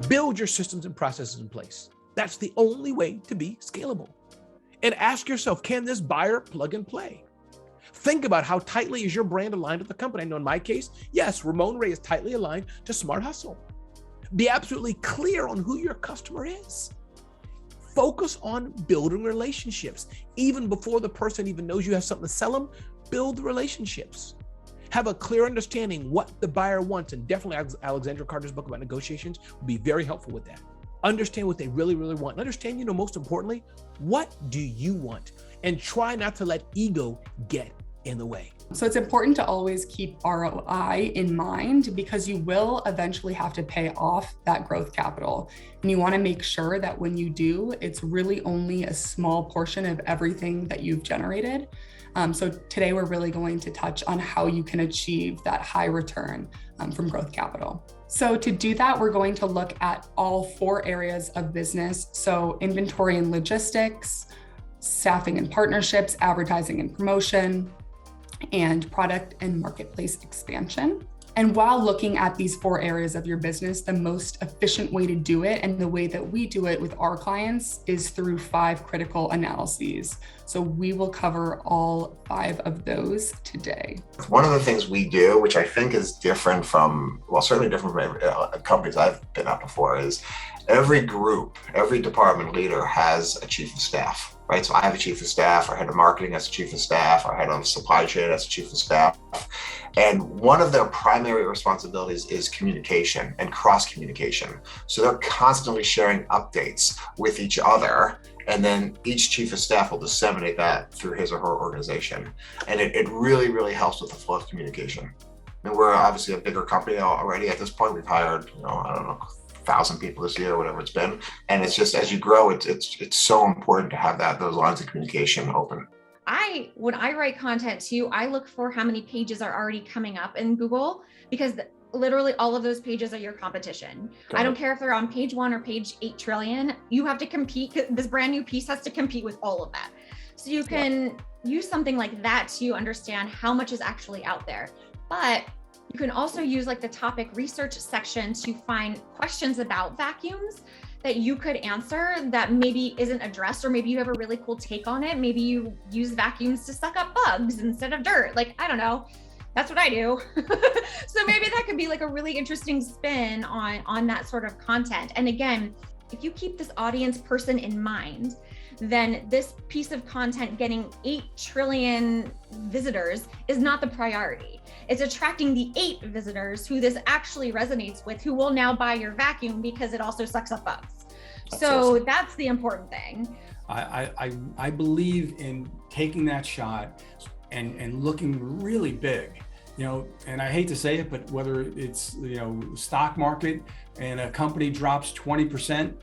Build your systems and processes in place. That's the only way to be scalable. And ask yourself, can this buyer plug and play? Think about how tightly is your brand aligned with the company. I know in my case, yes, Ramon Ray is tightly aligned to Smart Hustle. Be absolutely clear on who your customer is. Focus on building relationships. Even before the person even knows you have something to sell them, build the relationships. Have a clear understanding what the buyer wants. And definitely Alexandra Carter's book about negotiations will be very helpful with that. Understand what they really, really want. And understand, most importantly, what do you want? And try not to let ego get in the way. So it's important to always keep ROI in mind because you will eventually have to pay off that growth capital. And you want to make sure that when you do, it's really only a small portion of everything that you've generated. So today we're really going to touch on how you can achieve that high return from growth capital. So to do that, we're going to look at all 4 areas of business. So inventory and logistics, staffing and partnerships, advertising and promotion, and product and marketplace expansion. And while looking at these 4 areas of your business, the most efficient way to do it and the way that we do it with our clients is through 5 critical analyses. So we will cover all 5 of those today. One of the things we do, which I think is different from, certainly different from companies I've been at before, is every group, every department leader has a chief of staff. Right, so I have a chief of staff, our head of marketing has a chief of staff, our head of supply chain has a chief of staff. And one of their primary responsibilities is communication and cross-communication. So they're constantly sharing updates with each other, and then each chief of staff will disseminate that through his or her organization. And it really, really helps with the flow of communication. And we're obviously a bigger company already at this point. We've hired, 1,000 people this year, whatever it's been. And it's just, as you grow, it's so important to have those lines of communication open. When I write content too, I look for how many pages are already coming up in Google, because literally all of those pages are your competition. I don't care if they're on page 1 or page 8 trillion, you have to compete. This brand new piece has to compete with all of that. So you can use something like that to understand how much is actually out there. But you can also use the topic research section to find questions about vacuums that you could answer that maybe isn't addressed, or maybe you have a really cool take on it. Maybe you use vacuums to suck up bugs instead of dirt. I don't know. That's what I do. So maybe that could be a really interesting spin on that sort of content. And again, if you keep this audience person in mind, then this piece of content getting 8 trillion visitors is not the priority. It's attracting the 8 visitors who this actually resonates with, who will now buy your vacuum because it also sucks up bugs. So that's the important thing. I believe in taking that shot and looking really big. And I hate to say it, but whether it's, stock market and a company drops 20%,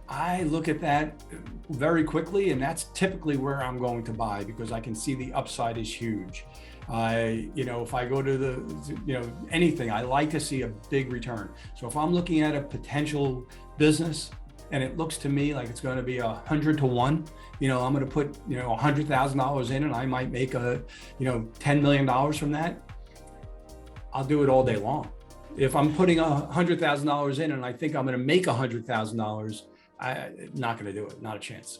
I look at that very quickly, and that's typically where I'm going to buy, because I can see the upside is huge. If I go to anything, I like to see a big return. So if I'm looking at a potential business and it looks to me like it's going to be 100 to 1, I'm going to put, $100,000 in, and I might make $10 million from that. I'll do it all day long. If I'm putting $100,000 in and I think I'm going to make $100,000, I'm not going to do it. Not a chance.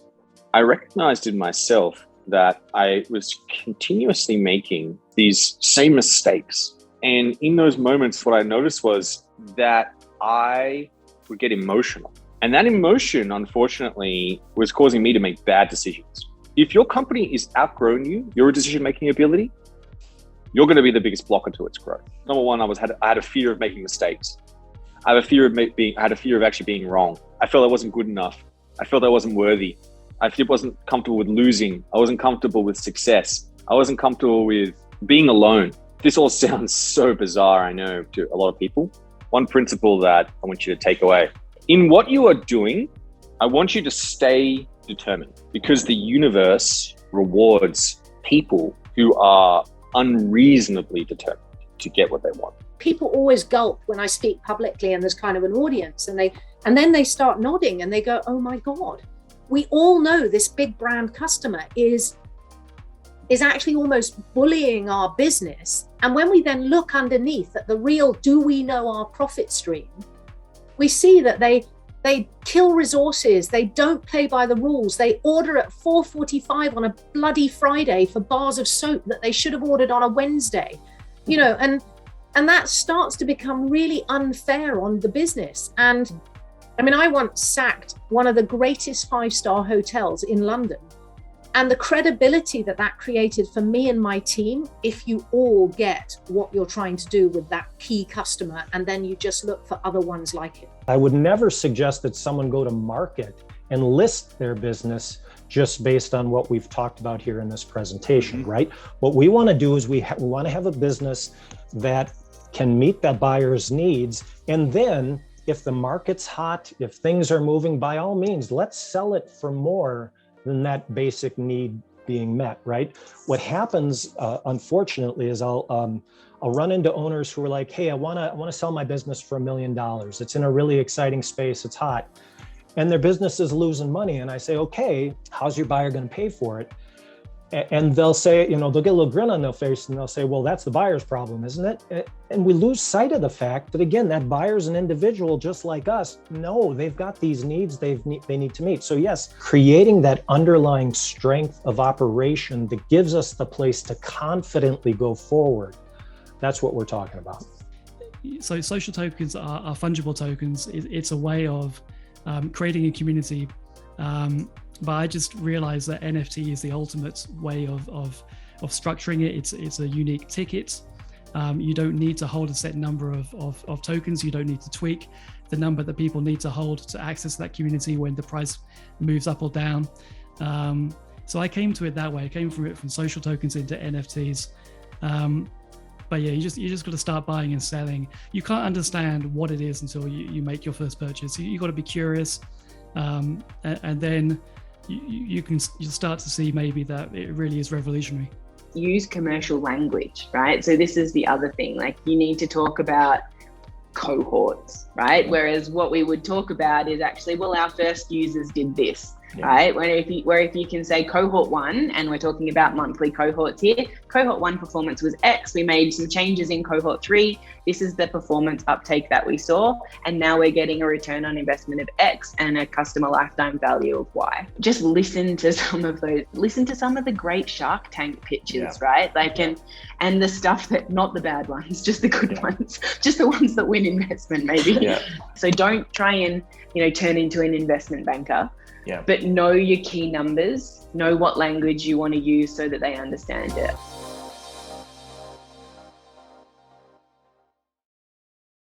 I recognized in myself that I was continuously making these same mistakes. And in those moments, what I noticed was that I would get emotional. And that emotion, unfortunately, was causing me to make bad decisions. If your company is outgrowing you, your decision-making ability, you're going to be the biggest blocker to its growth. Number one, I had a fear of making mistakes. I had a fear of actually being wrong. I felt I wasn't good enough. I felt I wasn't worthy. I wasn't comfortable with losing. I wasn't comfortable with success. I wasn't comfortable with being alone. This all sounds so bizarre, I know, to a lot of people. One principle that I want you to take away. In what you are doing, I want you to stay determined, because the universe rewards people who are unreasonably determined to get what they want. People always gulp when I speak publicly and there's kind of an audience, and then they start nodding and they go, oh my God. We all know this big brand customer is actually almost bullying our business. And when we then look underneath at the real, do we know our profit stream? We see that they kill resources. They don't play by the rules. They order at 4:45 on a bloody Friday for bars of soap that they should have ordered on a Wednesday, you know, and that starts to become really unfair on the business. And I mean, I once sacked one of the greatest 5-star hotels in London, and the credibility that created for me and my team, if you all get what you're trying to do with that key customer, and then you just look for other ones like it. I would never suggest that someone go to market and list their business just based on what we've talked about here in this presentation, right? What we want to do is we want to have a business that can meet that buyer's needs. And then if the market's hot, if things are moving, by all means, let's sell it for more than that basic need being met, right? What happens, unfortunately, is I'll run into owners who are like, hey, I wanna sell my business for $1 million. It's in a really exciting space, it's hot. And their business is losing money. And I say, okay, how's your buyer gonna pay for it? And they'll say, you know, they'll get a little grin on their face and they'll say, well, that's the buyer's problem, isn't it? And we lose sight of the fact that, again, that buyer's an individual just like us. No, they've got these needs they need to meet. So yes, creating that underlying strength of operation that gives us the place to confidently go forward. That's what we're talking about. So social tokens are fungible tokens. It's a way of creating a community. But I just realized that NFT is the ultimate way of structuring it. It's a unique ticket. You don't need to hold a set number of tokens. You don't need to tweak the number that people need to hold to access that community when the price moves up or down. So I came to it that way. I came from social tokens into NFTs. But yeah, you just got to start buying and selling. You can't understand what it is until you make your first purchase. You got to be curious, and then you'll start to see maybe that it really is revolutionary. Use commercial language, right? So this is the other thing, like you need to talk about cohorts, right? Whereas what we would talk about is actually, well, our first users did this, right? Where if you can say cohort 1, and we're talking about monthly cohorts here, cohort 1 performance was X, we made some changes in cohort 3, this is the performance uptake that we saw, and now we're getting a return on investment of X and a customer lifetime value of Y. Just listen to some of the great Shark Tank pitches, right? Like, and the stuff that, not the bad ones, just the good ones, just the ones that win investment maybe. So don't try and, turn into an investment banker. But know your key numbers, know what language you want to use so that they understand it.